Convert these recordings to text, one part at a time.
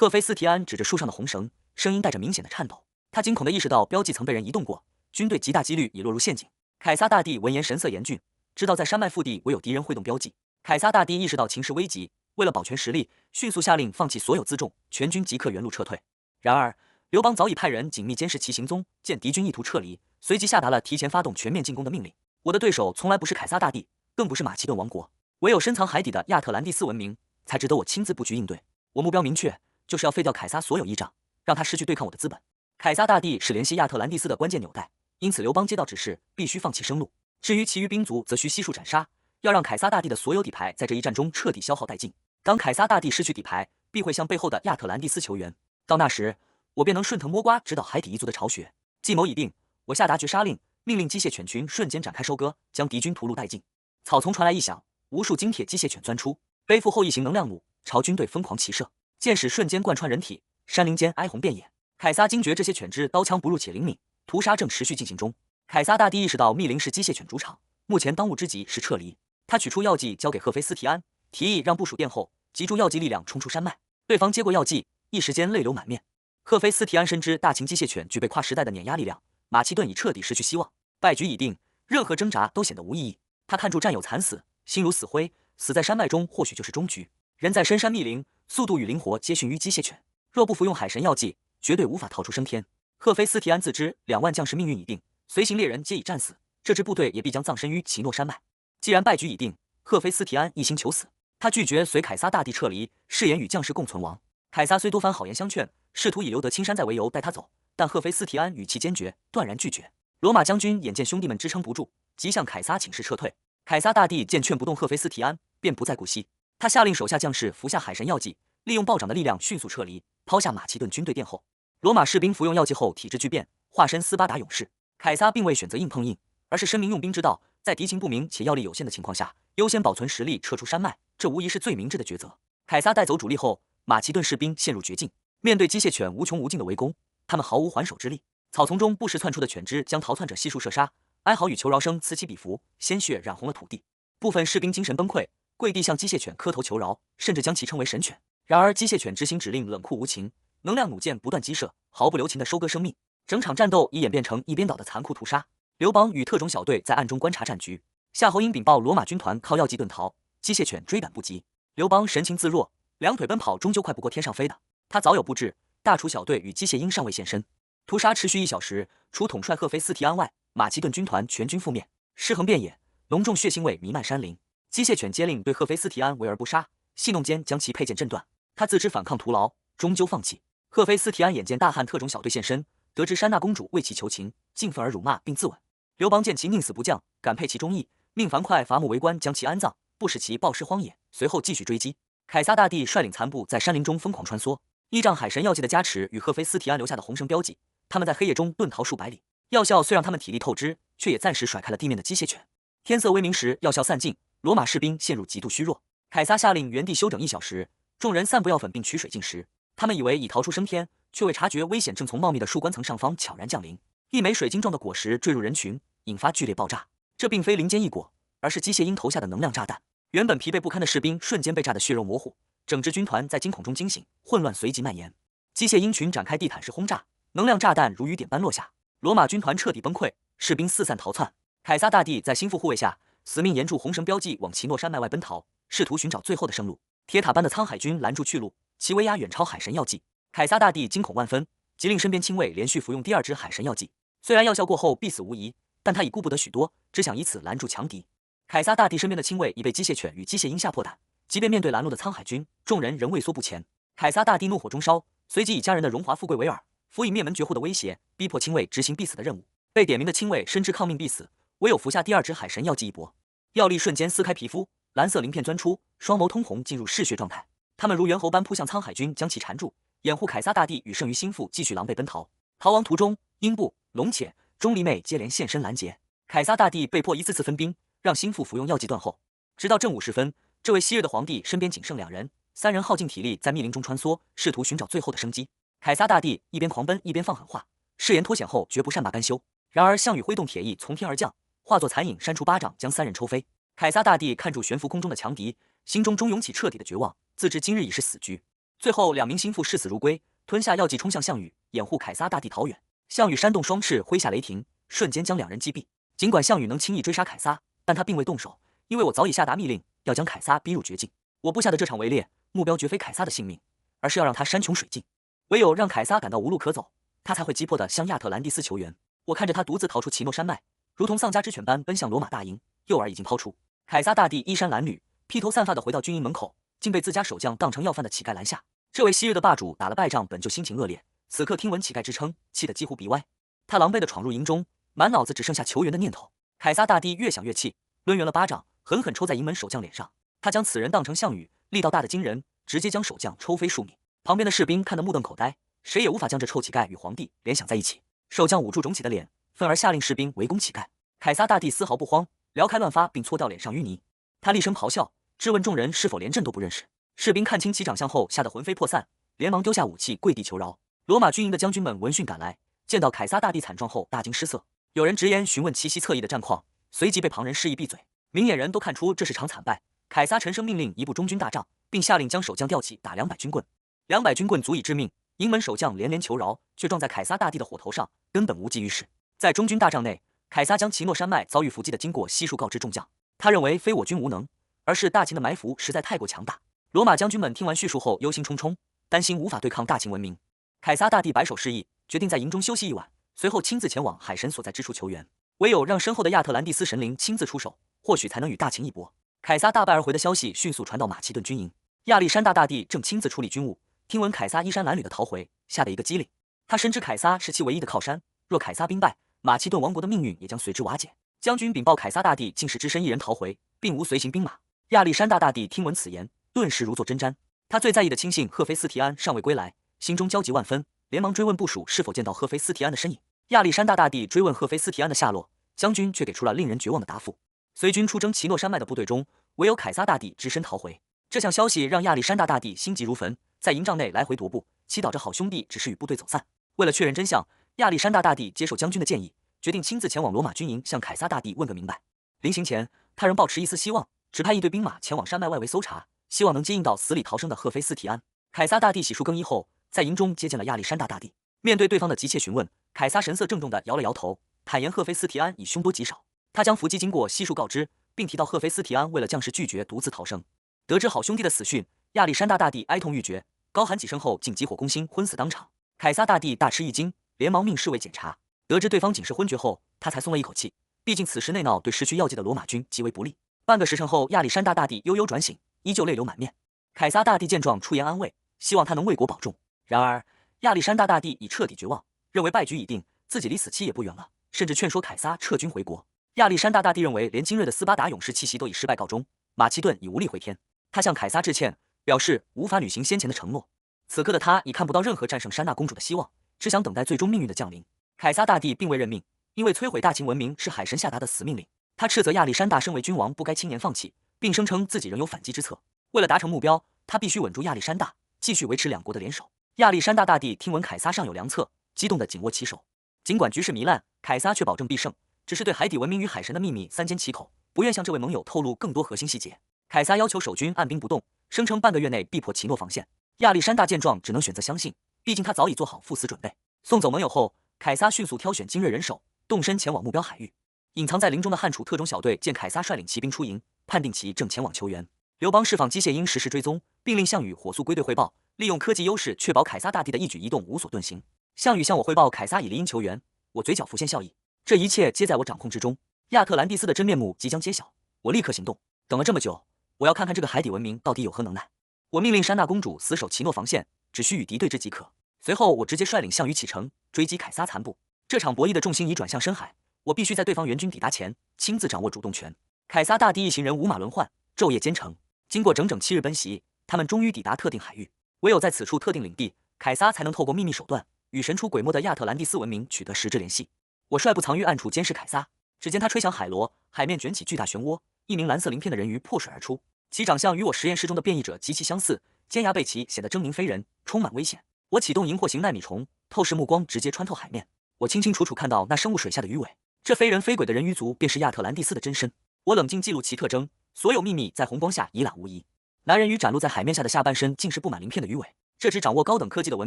赫菲斯提安指着树上的红绳，声音带着明显的颤抖。他惊恐地意识到标记曾被人移动过，军队极大几率已落入陷阱。凯撒大帝闻言神色严峻，知道在山脉腹地唯有敌人会动标记。凯撒大帝意识到情势危急，为了保全实力，迅速下令放弃所有辎重，全军即刻原路撤退。然而，刘邦早已派人紧密监视其行踪，见敌军意图撤离，随即下达了提前发动全面进攻的命令。我的对手从来不是凯撒大帝，更不是马其顿王国，唯有深藏海底的亚特兰蒂斯文明，才值得我亲自布局应对。我目标明确，就是要废掉凯撒所有依仗，让他失去对抗我的资本。凯撒大帝是联系亚特兰蒂斯的关键纽带，因此刘邦接到指示，必须放弃生路。至于其余兵卒，则需悉数斩杀，要让凯撒大帝的所有底牌在这一战中彻底消耗殆尽。当凯撒大帝失去底牌，必会向背后的亚特兰蒂斯求援，到那时，我便能顺藤摸瓜，指导海底一族的巢穴。计谋已定，我下达绝杀令，命令机械犬群瞬间展开收割，将敌军屠戮殆尽。草丛传来异响，无数金铁机械犬钻出，背负后羿型能量弩，朝军队疯狂齐射。箭矢瞬间贯穿人体，山林间哀鸿遍野。凯撒惊觉这些犬只刀枪不入且灵敏，屠杀正持续进行中。凯撒大帝意识到密林是机械犬主场，目前当务之急是撤离。他取出药剂交给赫菲斯提安，提议让部署殿后集中药剂力量冲出山脉。对方接过药剂，一时间泪流满面。赫菲斯提安深知大型机械犬具备跨时代的碾压力量，马其顿已彻底失去希望，败局已定，任何挣扎都显得无意义。他看住战友惨死，心如死灰，死在山脉中或许就是终局。人在深山密林，速度与灵活皆逊于机械犬，若不服用海神药剂，绝对无法逃出升天。赫菲斯提安自知2万将士命运已定，随行猎人皆已战死，这支部队也必将葬身于奇诺山脉。既然败局已定，赫菲斯提安一心求死，他拒绝随凯撒大帝撤离，誓言与将士共存亡。凯撒虽多番好言相劝，试图以留得青山在为由带他走，但赫菲斯提安语气坚决，断然拒绝。罗马将军眼见兄弟们支撑不住，即向凯撒请示撤退。凯撒大帝见劝不动赫菲斯提安，便不再顾惜。他下令手下将士服下海神药剂，利用暴涨的力量迅速撤离，抛下马其顿军队殿后。罗马士兵服用药剂后体质巨变，化身斯巴达勇士。凯撒并未选择硬碰硬，而是深明用兵之道，在敌情不明且药力有限的情况下，优先保存实力，撤出山脉，这无疑是最明智的抉择。凯撒带走主力后，马其顿士兵陷入绝境，面对机械犬无穷无尽的围攻，他们毫无还手之力。草丛中不时窜出的犬只将逃窜者悉数射杀，哀嚎与求饶声此起彼伏，鲜血染红了土地。部分士兵精神崩溃，跪地向机械犬磕头求饶，甚至将其称为神犬。然而机械犬执行指令冷酷无情，能量弩箭不断击射，毫不留情地收割生命。整场战斗已演变成一边倒的残酷屠杀。刘邦与特种小队在暗中观察战局，夏侯婴禀报罗马军团靠药剂遁逃，机械犬追赶不及。刘邦神情自若，两腿奔跑终究快不过天上飞的。他早有布置，大厨小队与机械鹰尚未现身。屠杀持续1小时，除统帅赫菲斯提安外，马其顿军团全军覆灭，尸横遍野，浓重血腥味弥漫山林。机械犬接令对赫菲斯提安围而不杀，戏弄间将其佩剑震断。他自知反抗徒劳，终究放弃。赫菲斯提安眼见大汉特种小队现身，得知珊娜公主为其求情，敬愤而辱骂并自刎。刘邦见其宁死不降，感佩其忠义，命樊哙伐木为官将其安葬，不使其暴尸荒野。随后继续追击。凯撒大帝率领残部在山林中疯狂穿梭，依仗海神药剂的加持与赫菲斯提安留下的红绳标记，他们在黑夜中遁逃数百里。药效虽让他们体力透支，却也暂时甩开了地面的机械犬。天色微明时，药效散尽，罗马士兵陷入极度虚弱。凯撒下令原地休整1小时，众人散布药粉并取水进食。他们以为已逃出升天，却未察觉危险正从茂密的树冠层上方悄然降临。一枚水晶状的果实坠入人群，引发剧烈爆炸。这并非林间异果，而是机械鹰投下的能量炸弹。原本疲惫不堪的士兵瞬间被炸得血肉模糊，整支军团在惊恐中惊醒，混乱随即蔓延。机械鹰群展开地毯式轰炸，能量炸弹如雨点般落下。罗马军团彻底崩溃，士兵四散逃窜。凯撒大帝在心腹护卫下，死命沿住红绳标记往奇诺山脉外奔逃，试图寻找最后的生路。铁塔般的沧海军拦住去路，其威压远超海神药剂。凯撒大帝惊恐万分，急令身边亲卫连续服用第2支海神药剂。虽然药效过后必死无疑，但他已顾不得许多，只想以此拦住强敌。凯撒大帝身边的亲卫已被机械犬与机械鹰吓破胆，即便面对拦路的沧海军，众人仍畏缩不前。凯撒大帝怒火中烧，随即以家人的荣华富贵为饵，辅以灭门绝户的威胁，逼迫亲卫执行必死的任务。被点名的亲卫深知抗命必死，唯有服下第2支海神药剂一搏。药力瞬间撕开皮肤，蓝色鳞片钻出，双眸通红，进入嗜血状态。他们如猿猴般扑向沧海军，将其缠住，掩护凯撒大帝与剩余心腹继续狼狈奔逃。逃亡途中，鹰部、龙且、钟离昧接连现身拦截。凯撒大帝被迫一次次分兵，让心腹服用药剂断后。直到正午时分，这位昔日的皇帝身边仅剩2人，3人耗尽体力在密林中穿梭，试图寻找最后的生机。凯撒大帝一边狂奔一边放狠话，誓言脱险后绝不善罢甘休。然而项羽挥动铁翼从天而降，化作残影扇出巴掌，将3人抽飞。凯撒大帝看住悬浮空中的强敌，心中涌起彻底的绝望，自知今日已是死局。最后两名心腹视死如归，吞下药剂冲向项羽，掩护凯撒大帝逃远。项羽扇动双翅，挥下雷霆，瞬间将两人击毙。尽管项羽能轻易追杀凯撒，但他并未动手，因为我早已下达密令，要将凯撒逼入绝境。我布下的这场围猎，目标绝非凯撒的性命，而是要让他山穷水尽。唯有让凯撒感到无路可走，他才会急迫地向亚特兰蒂斯求援。我看着他独自逃出奇诺山脉，如同丧家之犬般奔向罗马大营，诱饵已经抛出。凯撒大帝衣衫褴褛，披头散发地回到军营门口，竟被自家守将当成要饭的乞丐拦下。这位昔日的霸主打了败仗，本就心情恶劣，此刻听闻乞丐之称，气得几乎鼻歪。他狼狈地闯入营中，满脑子只剩下求援的念头。凯撒大帝越想越气，抡圆了巴掌，狠狠抽在营门守将脸上。他将此人当成项羽，力道大得惊人，直接将守将抽飞数米。旁边的士兵看得目瞪口呆，谁也无法将这臭乞丐与皇帝联想在一起。守将捂住肿起的脸，愤而下令士兵围攻乞丐。凯撒大帝丝毫不慌，撩开乱发并搓掉脸上淤泥。他厉声咆哮，质问众人是否连朕都不认识。士兵看清其长相后，吓得魂飞魄散，连忙丢下武器，跪地求饶。罗马军营的将军们闻讯赶来，见到凯撒大帝惨状后，大惊失色。有人直言询问奇袭侧翼的战况，随即被旁人示意闭嘴。明眼人都看出这是场惨败。凯撒陈声命令一部中军大帐，并下令将守将调起，打200军棍。200军棍足以致命，营门守将连连求饶，却撞在凯撒大帝的火头上，根本无济于事。在中军大帐内，凯撒将奇诺山脉遭遇伏击的经过悉数告知众将。他认为非我军无能，而是大秦的埋伏实在太过强大。罗马将军们听完叙述后忧心忡忡，担心无法对抗大秦文明。凯撒大帝摆手示意，决定在营中休息一晚，随后亲自前往海神所在之处求援。唯有让身后的亚特兰蒂斯神灵亲自出手，或许才能与大秦一搏。凯撒大败而回的消息迅速传到马其顿军营，亚历山大大帝正亲自处理军务，听闻凯撒衣衫褴褛的逃回，吓得一个机灵。他深知凯撒是其唯一的靠山，若凯撒兵败，马其顿王国的命运也将随之瓦解。将军禀报凯撒大帝竟是只身一人逃回，并无随行兵马。亚历山大大帝听闻此言，顿时如坐针毡。他最在意的亲信赫菲斯提安尚未归来，心中焦急万分，连忙追问部属是否见到赫菲斯提安的身影。亚历山大大帝追问赫菲斯提安的下落，将军却给出了令人绝望的答复：随军出征奇诺山脉的部队中，唯有凯撒大帝只身逃回。这项消息让亚历山大大帝心急如焚，在营帐内来回踱步，祈祷着好兄弟只是与部队走散。为了确认真相，亚历山大大帝接受将军的建议，决定亲自前往罗马军营，向凯撒大帝问个明白。临行前，他仍抱持一丝希望，指派一队兵马前往山脉外围搜查，希望能接应到死里逃生的赫菲斯提安。凯撒大帝洗漱更衣后，在营中接见了亚历山大大帝。面对对方的急切询问，凯撒神色郑重地摇了摇头，坦言赫菲斯提安已凶多吉少。他将伏击经过悉数告知，并提到赫菲斯提安为了将士拒绝独自逃生。得知好兄弟的死讯，亚历山大大帝哀痛欲绝，高喊几声后竟急火攻心，昏死当场。凯撒大帝大吃一惊，连忙命侍卫检查，得知对方仅是昏厥后，他才松了一口气。毕竟此时内闹对失去药剂的罗马军极为不利。半个时辰后，亚历山大大帝悠悠转醒，依旧泪流满面。凯撒大帝见状出言安慰，希望他能为国保重。然而亚历山大大帝已彻底绝望，认为败局已定，自己离死期也不远了，甚至劝说凯撒撤军回国。亚历山大大帝认为，连精锐的斯巴达勇士奇袭都以失败告终，马其顿已无力回天。他向凯撒致歉，表示无法履行先前的承诺。此刻的他已看不到任何战胜珊娜公主的希望，只想等待最终命运的降临。凯撒大帝并未任命，因为摧毁大秦文明是海神下达的死命令。他斥责亚历山大身为君王不该轻言放弃，并声称自己仍有反击之策。为了达成目标，他必须稳住亚历山大，继续维持两国的联手。亚历山大大帝听闻凯撒尚有良策，激动得紧握其手。尽管局势糜烂，凯撒却保证必胜，只是对海底文明与海神的秘密三缄其口，不愿向这位盟友透露更多核心细节。凯撒要求守军按兵不动，声称半个月内必破奇诺防线。亚历山大见状只能选择相信，毕竟他早已做好赴死准备。送走盟友后，凯撒迅速挑选精锐人手，动身前往目标海域。隐藏在林中的汉楚特种小队见凯撒率领骑兵出营，判定其正前往求援。刘邦释放机械鹰实时追踪，并令项羽火速归队汇报，利用科技优势确保凯撒大帝的一举一动无所遁形。项羽向我汇报凯撒已离营求援，我嘴角浮现笑意。这一切皆在我掌控之中。亚特兰蒂斯的真面目即将揭晓，我立刻行动。等了这么久，我要看看这个海底文明到底有何能耐。我命令珊娜公主死守奇诺防线，只需与敌对之即可。随后我直接率领项羽启程，追击凯撒残部。这场博弈的重心已转向深海，我必须在对方援军抵达前亲自掌握主动权。凯撒大帝一行人五马轮换，昼夜兼程，经过整整7日奔袭，他们终于抵达特定海域。唯有在此处特定领地，凯撒才能透过秘密手段与神出鬼没的亚特兰蒂斯文明取得实质联系。我率部藏于暗处监视凯撒，只见他吹响海螺，海面卷起巨大漩涡，一名蓝色鳞片的人鱼破水而出，其长相与我实验室中的变异者极其相似，尖牙背鳍显得狰狞非人，充满危险。我启动荧惑型纳米虫，透视目光直接穿透海面，我清清楚楚看到那生物水下的鱼尾，这非人非鬼的人鱼族便是亚特兰蒂斯的真身。我冷静记录其特征，所有秘密在红光下一览无遗。男人鱼展露在海面下的下半身竟是布满鳞片的鱼尾，这支掌握高等科技的文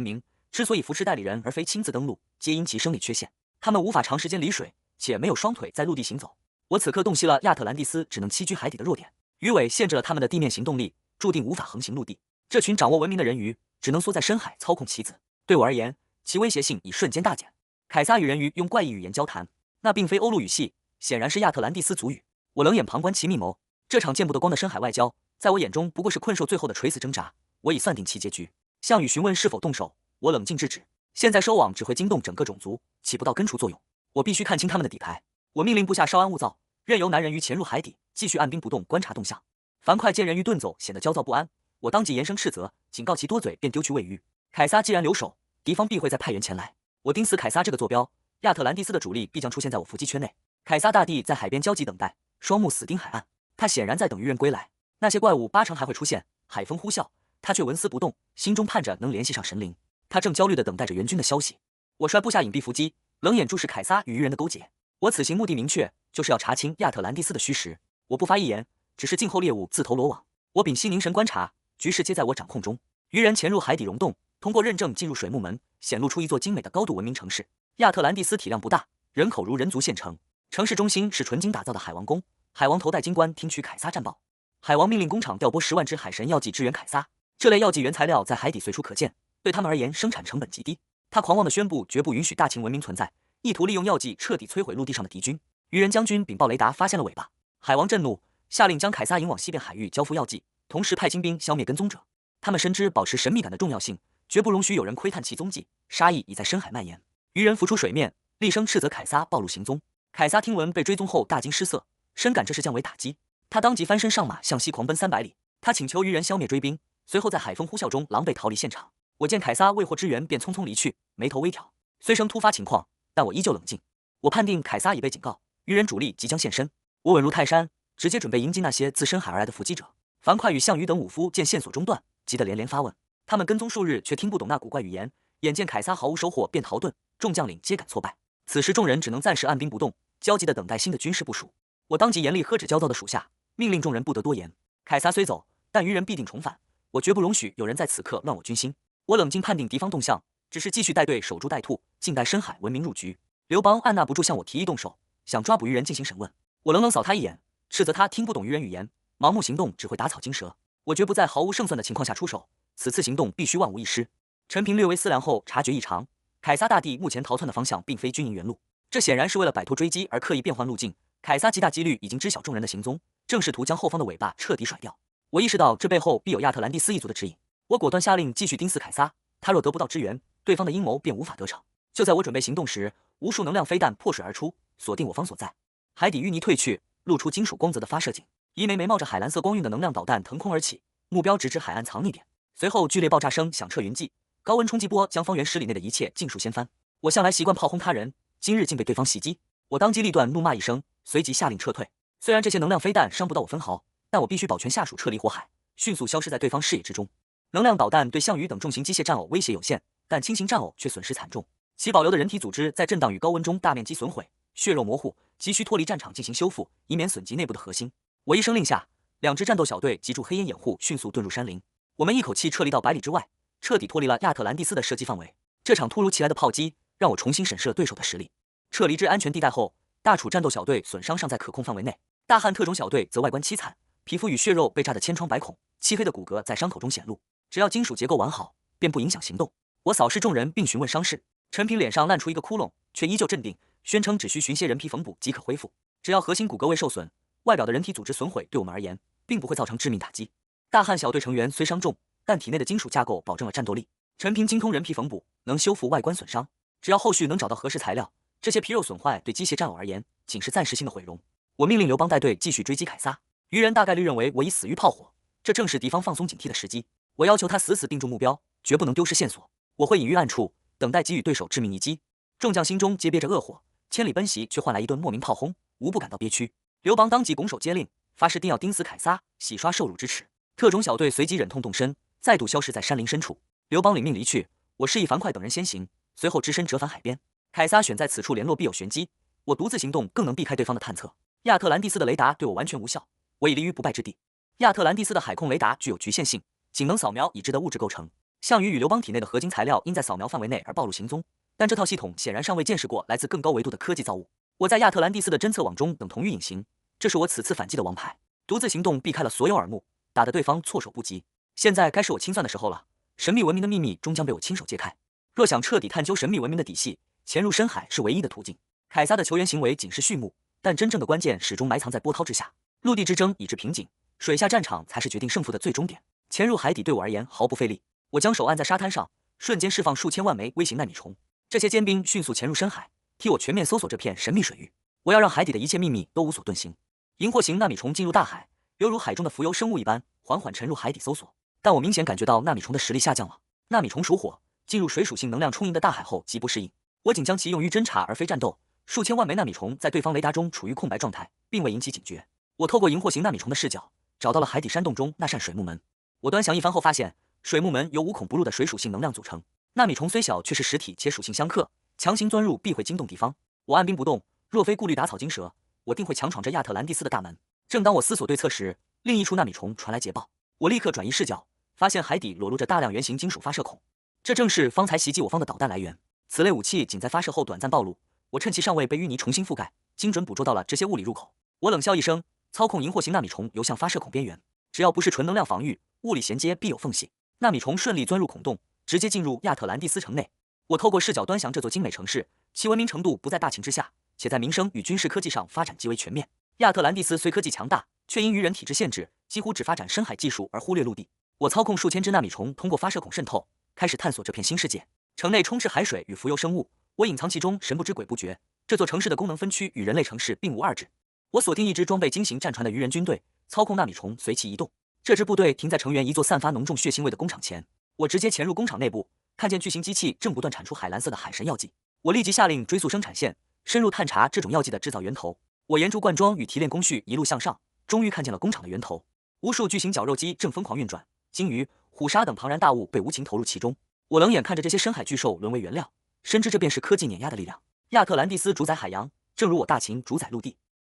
明，之所以扶持代理人而非亲自登陆，皆因其生理缺陷，他们无法长时间离水，且没有双腿在陆地行走。我此刻洞悉了亚特兰蒂斯只能栖居海底的弱点，鱼尾限制了他们的地面行动力，注定无法横行陆地。这群掌握文明的人鱼只能缩在深海操控棋子，对我而言，其威胁性已瞬间大减。凯撒与人鱼用怪异语言交谈，那并非欧陆语系，显然是亚特兰蒂斯族语。我冷眼旁观其密谋，这场见不得光的深海外交，在我眼中不过是困兽最后的垂死挣扎。我已算定其结局。项羽询问是否动手，我冷静制止。现在收网只会惊动整个种族，起不到根除作用。我必须看清他们的底牌。我命令部下稍安勿躁，任由男人鱼潜入海底，继续按兵不动观察动向。樊哙见人鱼遁走，显得焦躁不安。我当即严声斥责，警告其多嘴，便丢去喂鱼。凯撒既然留守，敌方必会再派员前来。我盯死凯撒这个坐标，亚特兰蒂斯的主力必将出现在我伏击圈内。凯撒大帝在海边焦急等待，双目死盯海岸。他显然在等鱼人归来。那些怪物八成还会出现。海风呼啸，他却纹丝不动，心中盼着能联系上神灵。他正焦虑地等待着援军的消息。我率部下隐蔽伏击，冷眼注视凯撒与鱼人的勾结。我此行目的明确，就是要查清亚特兰蒂斯的虚实。我不发一言，只是静候猎物自投罗网。我屏息凝神观察，局势皆在我掌控中。鱼人潜入海底溶洞，通过认证进入水幕门，显露出一座精美的高度文明城市。亚特兰蒂斯体量不大，人口如人族县城。城市中心是纯金打造的海王宫，海王头戴金冠听取凯撒战报。海王命令工厂调拨10万只海神药剂支援凯撒。这类药剂原材料在海底随处可见，对他们而言生产成本极低。他狂妄地宣布绝不允许大秦文明存在，意图利用药剂彻底摧毁陆地上的敌军。鱼人将军禀报雷达发现了尾巴。海王震怒，下令将凯撒引往西边海域交付药剂，同时派精兵消灭跟踪者。他们深知保持神秘感的重要性，绝不容许有人窥探其踪迹。杀意已在深海蔓延。鱼人浮出水面，厉声斥责凯撒暴露行踪。凯撒听闻被追踪后大惊失色，深感这是降维打击。他当即翻身上马，向西狂奔300里。他请求鱼人消灭追兵，随后在海风呼啸中狼狈逃离现场。我见凯撒未获支援，便匆匆离去，眉头微挑。虽生突发情况，但我依旧冷静。我判定凯撒已被警告，鱼人主力即将现身。我稳如泰山，直接准备迎击那些自深海而来的伏击者。樊哙与项羽等武夫见线索中断，急得连连发问。他们跟踪数日，却听不懂那古怪语言。眼见凯撒毫无收获，便逃遁，众将领皆感挫败。此时众人只能暂时按兵不动，焦急地等待新的军事部署。我当即严厉呵止焦躁的属下，命令众人不得多言。凯撒虽走，但鱼人必定重返，我绝不容许有人在此刻乱我军心。我冷静判定敌方动向，只是继续带队守株待兔，静待深海文明入局。刘邦按捺不住向我提议动手，想抓捕鱼人进行审问。我冷冷扫他一眼，斥责他听不懂鱼人语言，盲目行动只会打草惊蛇。我绝不在毫无胜算的情况下出手，此次行动必须万无一失。陈平略微思量后察觉异常，凯撒大帝目前逃窜的方向并非军营原路，这显然是为了摆脱追击而刻意变换路径。凯撒极大几率已经知晓众人的行踪，正试图将后方的尾巴彻底甩掉。我意识到这背后必有亚特兰蒂斯一族的指引，我果断下令继续盯死凯撒。他若得不到支援，对方的阴谋便无法得逞。就在我准备行动时，无数能量飞弹破水而出，锁定我方所在。海底淤泥褪去，露出金属光泽的发射井，一枚枚冒着海蓝色光晕的能量导弹腾空而起，目标直指海岸藏匿点。随后剧烈爆炸声响彻云际，高温冲击波将方圆10里内的一切尽数掀翻。我向来习惯炮轰他人，今日竟被对方袭击。我当机立断，怒骂一声，随即下令撤退。虽然这些能量飞弹伤不到我分毫，但我必须保全下属撤离火海，迅速消失在对方视野之中。能量导弹对项羽等重型机械战偶威胁有限，但轻型战偶却损失惨重。其保留的人体组织在震荡与高温中大面积损毁，血肉模糊，急需脱离战场进行修复，以免损及内部的核心。我一声令下，2支战斗小队急助黑烟掩护，迅速遁入山林。我们一口气撤离到100里之外，彻底脱离了亚特兰蒂斯的射击范围。这场突如其来的炮击让我重新审视了对手的实力。撤离至安全地带后，大楚战斗小队损伤尚在可控范围内，大汉特种小队则外观凄惨，皮肤与血肉被炸得千疮百孔，漆黑的骨骼在伤口中显露。只要金属结构完好，便不影响行动。我扫视众人并询问伤势，陈平脸上烂出一个窟窿，却依旧镇定，宣称只需寻些人皮缝补即可恢复。只要核心骨骼未受损，外表的人体组织损毁对我们而言并不会造成致命打击。大汉小队成员虽伤重，但体内的金属架构保证了战斗力。陈平精通人皮缝补，能修复外观损伤。只要后续能找到合适材料，这些皮肉损坏对机械战偶而言仅是暂时性的毁容。我命令刘邦带队继续追击凯撒。鱼人大概率认为我已死于炮火，这正是敌方放松警惕的时机。我要求他死死定住目标，绝不能丢失线索。我会隐于暗处，等待给予对手致命一击。众将心中皆憋着恶火，千里奔袭却换来一顿莫名炮轰，无不感到憋屈。刘邦当即拱手接令，发誓定要盯死凯撒，洗刷受辱之耻。特种小队随即忍痛动身，再度消失在山林深处。刘邦领命离去，我示意樊哙等人先行，随后只身折返海边。凯撒选在此处联络必有玄机，我独自行动更能避开对方的探测。亚特兰蒂斯的雷达对我完全无效，我已立于不败之地。亚特兰蒂斯的海控雷达具有局限性，仅能扫描已知的物质构成，项羽与刘邦体内的合金材料因在扫描范围内而暴露行踪，但这套系统显然尚未见识过来自更高维度的科技造物。我在亚特兰蒂斯的侦测网中等同于隐形，这是我此次反击的王牌。独自行动避开了所有耳目，打得对方措手不及。现在该是我清算的时候了，神秘文明的秘密终将被我亲手揭开。若想彻底探究神秘文明的底细，潜入深海是唯一的途径。凯撒的球员行为仅是序幕，但真正的关键始终埋藏在波涛之下。陆地之争已至瓶颈，水下战场才是决定胜负的最终点。潜入海底对我而言毫不费力，我将手按在沙滩上，瞬间释放数千万枚微型纳米虫。这些尖兵迅速潜入深海，替我全面搜索这片神秘水域。我要让海底的一切秘密都无所遁形。萤火型纳米虫进入大海，犹如海中的浮游生物一般，缓缓沉入海底搜索。但我明显感觉到纳米虫的实力下降了。纳米虫属火，进入水属性能量充盈的大海后极不适应。我仅将其用于侦察而非战斗。数千万枚纳米虫在对方雷达中处于空白状态，并未引起警觉。我透过萤火型纳米虫的视角，找到了海底山洞中那扇水幕门。我端详一番后发现，水幕门由无孔不入的水属性能量组成。纳米虫虽小，却是实体且属性相克，强行钻入必会惊动敌方。我按兵不动，若非顾虑打草惊蛇，我定会强闯这亚特兰蒂斯的大门。正当我思索对策时，另一处纳米虫传来捷报。我立刻转移视角，发现海底裸露着大量圆形金属发射孔，这正是方才袭击我方的导弹来源。此类武器仅在发射后短暂暴露，我趁其尚未被淤泥重新覆盖，精准捕捉到了这些物理入口。我冷笑一声，操控萤火型纳米虫游向发射孔边缘。只要不是纯能量防御，物理衔接必有缝隙。纳米虫顺利钻入孔洞，直接进入亚特兰蒂斯城内。我透过视角端详这座精美城市，其文明程度不在大秦之下，且在民生与军事科技上发展极为全面。亚特兰蒂斯虽科技强大，却因愚人体制限制，几乎只发展深海技术而忽略陆地。我操控数千只纳米虫通过发射孔渗透，开始探索这片新世界。城内充斥海水与浮游生物，我隐藏其中，神不知鬼不觉。这座城市的功能分区与人类城市并无二致。我锁定一支装备精行战船的愚人军队，操控纳米虫随其移动。这支部队停在城原一座散发浓重血腥味的工厂前。我直接潜入工厂内部，看见巨型机器正不断产出海蓝色的海神药剂。我立即下令追溯生产线，深入探查这种药剂的制造源头。我沿着灌装与提炼工序一路向上，终于看见了工厂的源头。无数巨型绞肉机正疯狂运转，鲸鱼、虎鲨等庞然大物被无情投入其中。我冷眼看着这些深海巨兽沦为原料，深知这便是科技碾压的力量。亚特兰蒂斯主宰海洋，正如我大秦主宰陆地。